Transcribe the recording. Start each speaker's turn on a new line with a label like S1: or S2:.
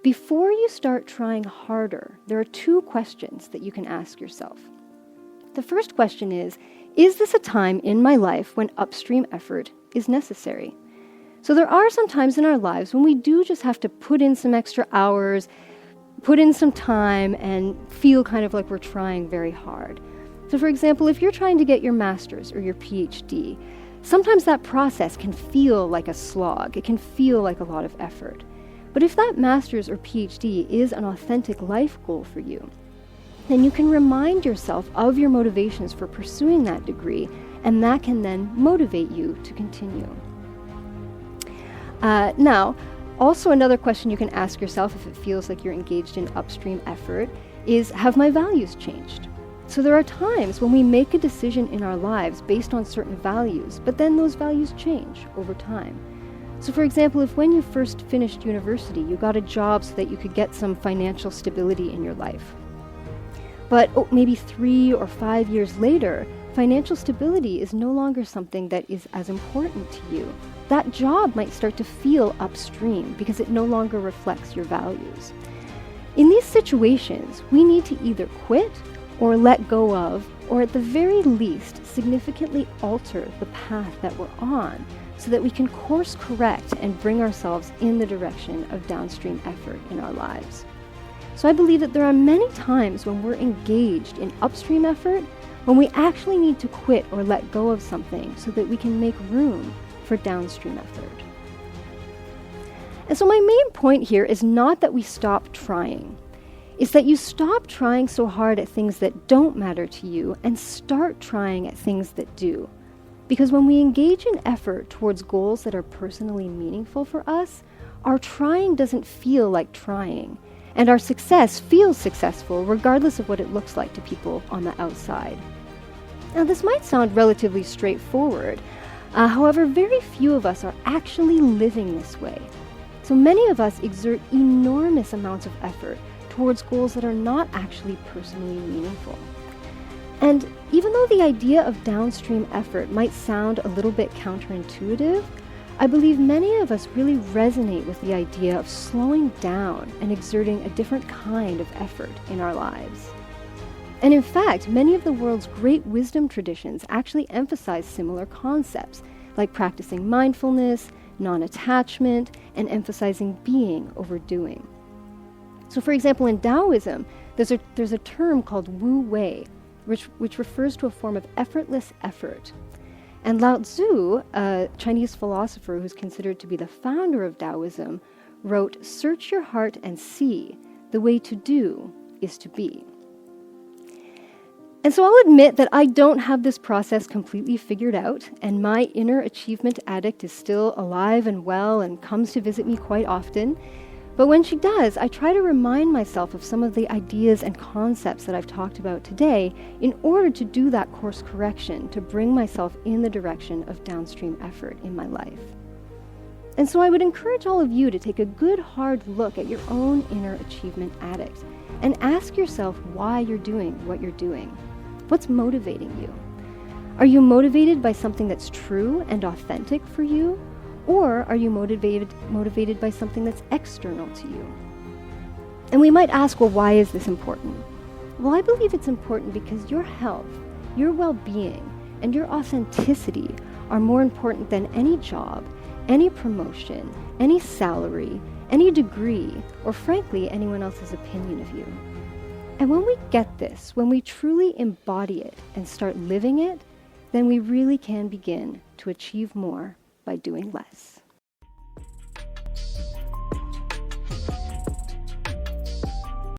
S1: Before you start trying harder, there are two questions that you can ask yourself. The first question is this a time in my life when upstream effort is necessary? So there are some times in our lives when we do just have to put in some extra hours, put in some time, and feel kind of like we're trying very hard. So for example, if you're trying to get your master's or your PhD, sometimes that process can feel like a slog. It can feel like a lot of effort. But if that master's or PhD is an authentic life goal for you, then you can remind yourself of your motivations for pursuing that degree, and that can then motivate you to continue. Now, also another question you can ask yourself if it feels like you're engaged in upstream effort is, have my values changed? So there are times when we make a decision in our lives based on certain values, but then those values change over time. So for example, if when you first finished university, you got a job so that you could get some financial stability in your life, but maybe 3 or 5 years later, financial stability is no longer something that is as important to you. That job might start to feel upstream because it no longer reflects your values. In these situations, we need to either quit or let go of, or at the very least, significantly alter the path that we're on so that we can course correct and bring ourselves in the direction of downstream effort in our lives. So I believe that there are many times when we're engaged in upstream effort when we actually need to quit or let go of something so that we can make room for downstream effort. And so my main point here is not that we stop trying. It's that you stop trying so hard at things that don't matter to you and start trying at things that do. Because when we engage in effort towards goals that are personally meaningful for us, our trying doesn't feel like trying, and our success feels successful regardless of what it looks like to people on the outside. Now, this might sound relatively straightforward. However, very few of us are actually living this way. So many of us exert enormous amounts of effort towards goals that are not actually personally meaningful. And even though the idea of downstream effort might sound a little bit counterintuitive, I believe many of us really resonate with the idea of slowing down and exerting a different kind of effort in our lives. And in fact, many of the world's great wisdom traditions actually emphasize similar concepts, like practicing mindfulness, non-attachment, and emphasizing being over doing. So for example, in Taoism, there's a term called Wu Wei, which refers to a form of effortless effort. And Lao Tzu, a Chinese philosopher who's considered to be the founder of Taoism, wrote, "Search your heart and see, the way to do is to be." And so I'll admit that I don't have this process completely figured out, and my inner achievement addict is still alive and well and comes to visit me quite often. But when she does, I try to remind myself of some of the ideas and concepts that I've talked about today in order to do that course correction, to bring myself in the direction of downstream effort in my life. And so I would encourage all of you to take a good hard look at your own inner achievement addict and ask yourself why you're doing what you're doing. What's motivating you? Are you motivated by something that's true and authentic for you? Or are you motivated by something that's external to you? And we might ask, well, why is this important? Well, I believe it's important because your health, your well-being, and your authenticity are more important than any job, any promotion, any salary, any degree, or frankly, anyone else's opinion of you. And when we get this, when we truly embody it and start living it, then we really can begin to achieve more by doing less.